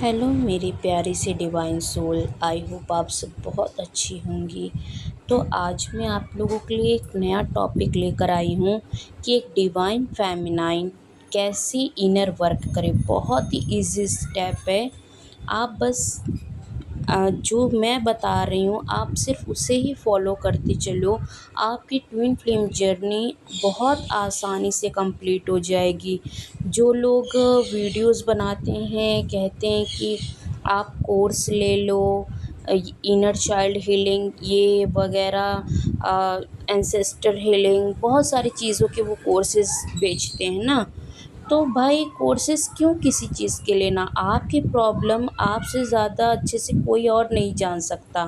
Hello मेरी प्यारी सी divine soul. I hope आप सब बहुत अच्छी होंगी। तो आज मैं आप लोगों के लिए एक नया टॉपिक लेकर आई हूँ कि एक डिवाइन फेमिनाइन कैसी इनर वर्क करे। बहुत ही इजी स्टेप है। आप बस जो मैं बता रही हूँ आप सिर्फ उसे ही फॉलो करते चलो। आपकी ट्विन फ्लेम जर्नी बहुत आसानी से कंप्लीट हो जाएगी। जो लोग वीडियोस बनाते हैं कहते हैं कि आप कोर्स ले लो, इनर चाइल्ड हीलिंग ये वगैरह, एंसेस्टर हीलिंग, बहुत सारी चीज़ों के वो कोर्सेज बेचते हैं ना। तो भाई कोर्सेज़ क्यों किसी चीज़ के लेना। आपकी प्रॉब्लम आपसे ज़्यादा अच्छे से कोई और नहीं जान सकता।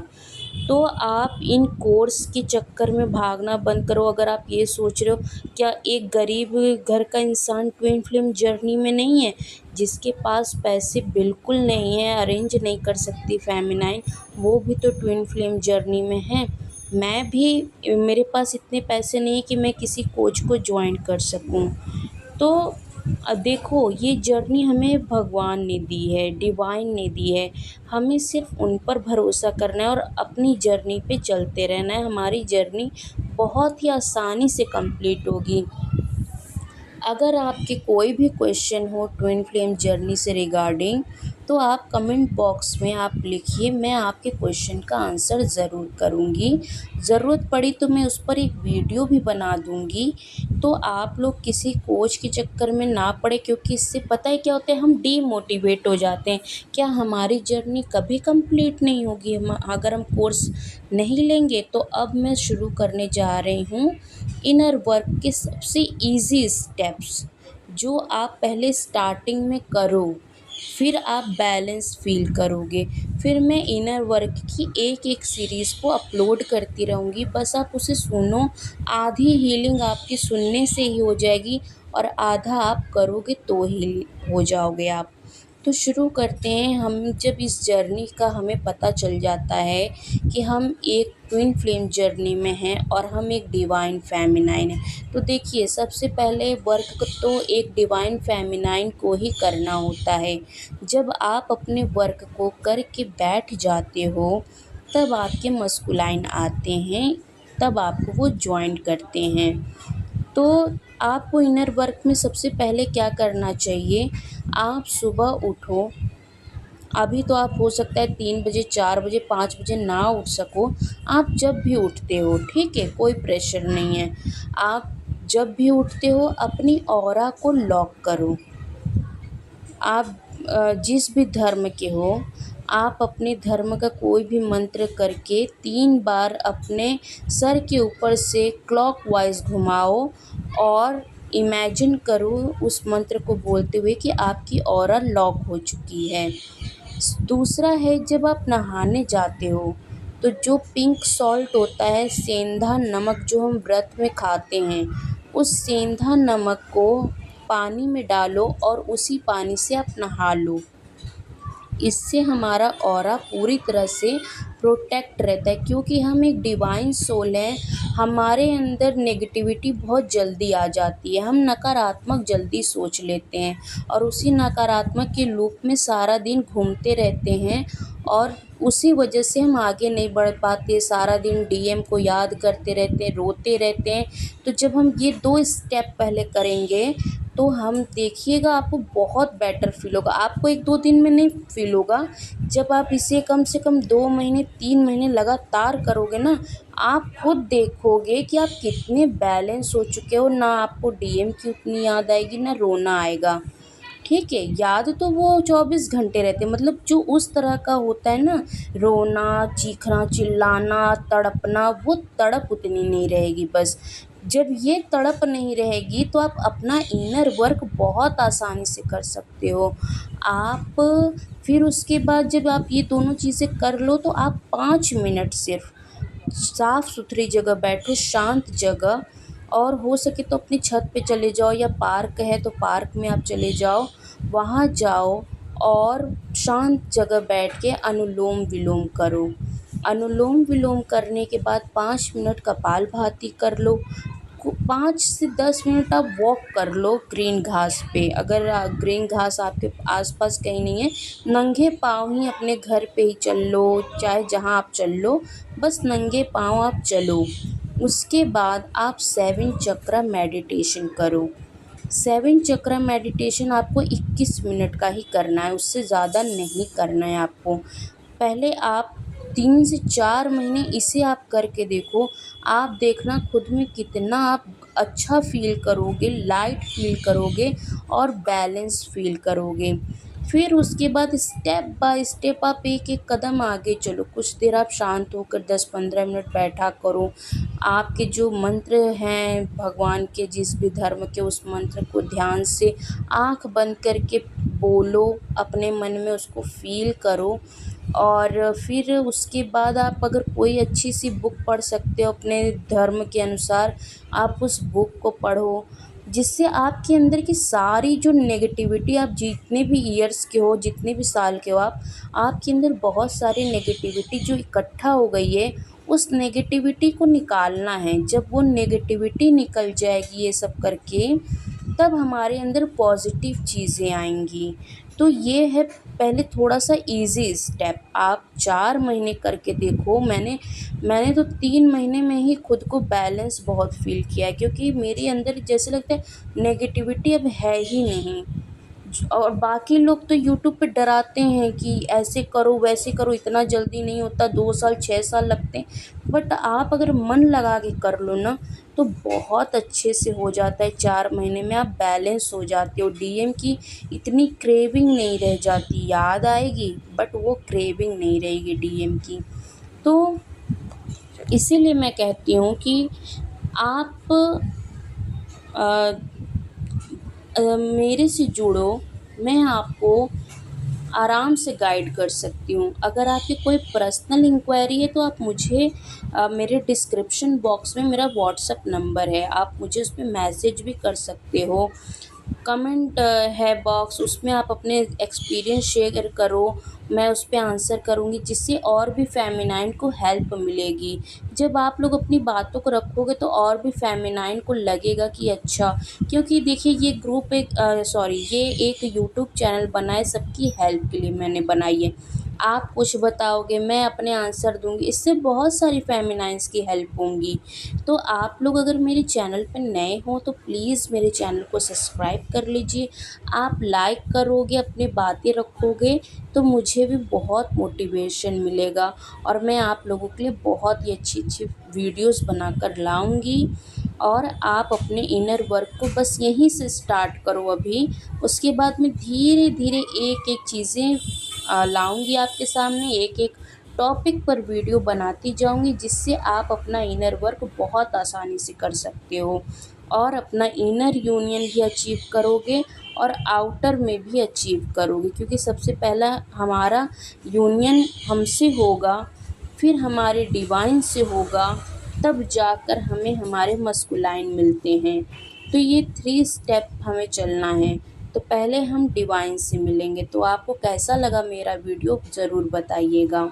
तो आप इन कोर्स के चक्कर में भागना बंद करो। अगर आप ये सोच रहे हो क्या एक गरीब घर का इंसान ट्विन फ्लेम जर्नी में नहीं है, जिसके पास पैसे बिल्कुल नहीं है, अरेंज नहीं कर सकती फेमिनाइन, वो भी तो ट्विन फ्लेम जर्नी में है। मैं भी, मेरे पास इतने पैसे नहीं है कि मैं किसी कोच को ज्वाइन कर सकूं। तो देखो ये जर्नी हमें भगवान ने दी है, डिवाइन ने दी है। हमें सिर्फ उन पर भरोसा करना है और अपनी जर्नी पे चलते रहना है। हमारी जर्नी बहुत ही आसानी से कंप्लीट होगी। अगर आपके कोई भी क्वेश्चन हो ट्विन फ्लेम जर्नी से रिगार्डिंग, तो आप कमेंट बॉक्स में आप लिखिए, मैं आपके क्वेश्चन का आंसर ज़रूर करूँगी। ज़रूरत पड़ी तो मैं उस पर एक वीडियो भी बना दूँगी। तो आप लोग किसी कोच के चक्कर में ना पड़े, क्योंकि इससे पता है क्या होता है, हम डीमोटिवेट हो जाते हैं। क्या हमारी जर्नी कभी कंप्लीट नहीं होगी हम अगर हम कोर्स नहीं लेंगे। तो अब मैं शुरू करने जा रही हूँ इनर वर्क के सबसे इजी स्टेप्स, जो आप पहले स्टार्टिंग में करो, फिर आप बैलेंस फील करोगे। फिर मैं इनर वर्क की एक एक सीरीज़ को अपलोड करती रहूँगी, बस आप उसे सुनो। आधी हीलिंग आपकी सुनने से ही हो जाएगी और आधा आप करोगे तो ही हो जाओगे आप। तो शुरू करते हैं। हम जब इस जर्नी का हमें पता चल जाता है कि हम एक ट्विन फ्लेम जर्नी में हैं और हम एक डिवाइन फेमिनाइन हैं, तो देखिए सबसे पहले वर्क तो एक डिवाइन फेमिनाइन को ही करना होता है। जब आप अपने वर्क को करके बैठ जाते हो तब आपके मस्कुलाइन आते हैं, तब आपको वो ज्वाइन करते हैं। तो आपको इनर वर्क में सबसे पहले क्या करना चाहिए, आप सुबह उठो। अभी तो आप हो सकता है 3 बजे, 4 बजे, 5 बजे ना उठ सको। आप जब भी उठते हो, ठीक है, कोई प्रेशर नहीं है। आप जब भी उठते हो अपनी ऑरा को लॉक करो। आप जिस भी धर्म के हो, आप अपने धर्म का कोई भी मंत्र करके 3 बार अपने सर के ऊपर से क्लॉकवाइज घुमाओ और इमेजिन करो उस मंत्र को बोलते हुए कि आपकी ऑरा लॉक हो चुकी है। दूसरा है, जब आप नहाने जाते हो तो जो पिंक सॉल्ट होता है, सेंधा नमक जो हम व्रत में खाते हैं, उस सेंधा नमक को पानी में डालो और उसी पानी से आप नहा लो। इससे हमारा ऑरा पूरी तरह से प्रोटेक्ट रहता है, क्योंकि हम एक डिवाइन सोल हैं। हमारे अंदर नेगेटिविटी बहुत जल्दी आ जाती है, हम नकारात्मक जल्दी सोच लेते हैं और उसी नकारात्मक के लूप में सारा दिन घूमते रहते हैं और उसी वजह से हम आगे नहीं बढ़ पाते। सारा दिन डीएम को याद करते रहते हैं, रोते रहते हैं। तो जब हम ये 2 स्टेप पहले करेंगे तो हम देखिएगा आपको बहुत बेटर फ़ील होगा। आपको 1-2 दिन में नहीं फ़ील होगा, जब आप इसे कम से कम 2 महीने 3 महीने लगातार करोगे ना, आप खुद देखोगे कि आप कितने बैलेंस हो चुके हो। ना आपको डीएम की उतनी याद आएगी, ना रोना आएगा। ठीक है, याद तो वो 24 घंटे रहते हैं, मतलब जो उस तरह का होता है ना, रोना, चीखना, चिल्लाना, तड़पना, वो तड़प उतनी नहीं रहेगी। बस जब ये तड़प नहीं रहेगी तो आप अपना इनर वर्क बहुत आसानी से कर सकते हो। आप फिर उसके बाद जब आप ये दोनों चीज़ें कर लो तो आप 5 मिनट सिर्फ साफ़ सुथरी जगह बैठो, शांत जगह, और हो सके तो अपनी छत पे चले जाओ या पार्क है तो पार्क में आप चले जाओ। वहाँ जाओ और शांत जगह बैठ के अनुलोम विलोम करो। अनुलोम विलोम करने के बाद 5 मिनट कपालभाति कर लो। 5 से 10 मिनट आप वॉक कर लो ग्रीन घास पे। अगर ग्रीन घास आपके आसपास कहीं नहीं है, नंगे पाँव ही अपने घर पे ही चल लो, चाहे जहाँ आप चल लो, बस नंगे पाँव आप चलो। उसके बाद आप 7 चक्रा मेडिटेशन करो। 7 चक्रा मेडिटेशन आपको 21 मिनट का ही करना है, उससे ज़्यादा नहीं करना है आपको। पहले आप 3 से 4 महीने इसे आप करके देखो, आप देखना खुद में कितना आप अच्छा फ़ील करोगे, लाइट फ़ील करोगे और बैलेंस फ़ील करोगे। फिर उसके बाद स्टेप बाय स्टेप आप एक-एक कदम आगे चलो। कुछ देर आप शांत होकर 10-15 मिनट बैठा करो। आपके जो मंत्र हैं भगवान के, जिस भी धर्म के, उस मंत्र को ध्यान से आँख बंद करके बोलो, अपने मन में उसको फ़ील करो। और फिर उसके बाद आप अगर कोई अच्छी सी बुक पढ़ सकते हो अपने धर्म के अनुसार, आप उस बुक को पढ़ो, जिससे आपके अंदर की सारी जो नेगेटिविटी, आप जितने भी ईयर्स के हो, जितने भी साल के हो आप, आपके अंदर बहुत सारी नेगेटिविटी जो इकट्ठा हो गई है, उस नेगेटिविटी को निकालना है। जब वो नेगेटिविटी निकल जाएगी ये सब करके, तब हमारे अंदर पॉज़िटिव चीज़ें आएँगी। तो ये है पहले थोड़ा-सा ईज़ी स्टेप, आप 4 महीने करके देखो। मैंने तो 3 महीने में ही खुद को बैलेंस बहुत फ़ील किया है, क्योंकि मेरे अंदर जैसे लगता है नेगेटिविटी अब है ही नहीं। और बाकी लोग तो यूट्यूब पे डराते हैं कि ऐसे करो, वैसे करो, इतना जल्दी नहीं होता, 2 साल 6 साल लगते हैं। बट आप अगर मन लगा के कर लो ना, तो बहुत अच्छे से हो जाता है। 4 महीने में आप बैलेंस हो जाते हो। डीएम की इतनी क्रेविंग नहीं रह जाती, याद आएगी बट वो क्रेविंग नहीं रहेगी डीएम की। तो इसीलिए मैं कहती हूँ कि आप अ मेरे से जुड़ो, मैं आपको आराम से गाइड कर सकती हूँ। अगर आपकी कोई पर्सनल इंक्वायरी है तो आप मुझे मेरे डिस्क्रिप्शन बॉक्स में मेरा व्हाट्सएप नंबर है, आप मुझे उस पे मैसेज भी कर सकते हो। कमेंट है बॉक्स, उसमें आप अपने एक्सपीरियंस शेयर करो, मैं उस पे आंसर करूँगी, जिससे और भी फेमिनाइन को हेल्प मिलेगी। जब आप लोग अपनी बातों को रखोगे तो और भी फेमिनाइन को लगेगा कि अच्छा, क्योंकि देखिए ये ग्रुप ये एक यूट्यूब चैनल बना है, सबकी हेल्प के लिए मैंने बनाई है। आप कुछ बताओगे, मैं अपने आंसर दूँगी, इससे बहुत सारी फेमिनाइन्स की हेल्प होंगी। तो आप लोग अगर मेरे चैनल पे नए हो तो प्लीज़ मेरे चैनल को सब्सक्राइब कर लीजिए। आप लाइक करोगे, अपनी बातें रखोगे, तो मुझे भी बहुत मोटिवेशन मिलेगा और मैं आप लोगों के लिए बहुत ही अच्छी-अच्छी वीडियोज़ बनाकर लाऊँगी। और आप अपने इनर वर्क को बस यहीं से स्टार्ट करो अभी, उसके बाद मैं धीरे-धीरे एक-एक चीज़ें लाऊँगी आपके सामने, एक-एक टॉपिक पर वीडियो बनाती जाऊँगी, जिससे आप अपना इनर वर्क बहुत आसानी से कर सकते हो और अपना इनर यूनियन भी अचीव करोगे और आउटर में भी अचीव करोगे, क्योंकि सबसे पहला हमारा यूनियन हमसे होगा, फिर हमारे डिवाइन से होगा, तब जाकर हमें हमारे मस्कुलाइन मिलते हैं। तो ये 3 स्टेप हमें चलना है। तो पहले हम डिवाइन से मिलेंगे। तो आपको कैसा लगा मेरा वीडियो ज़रूर बताइएगा।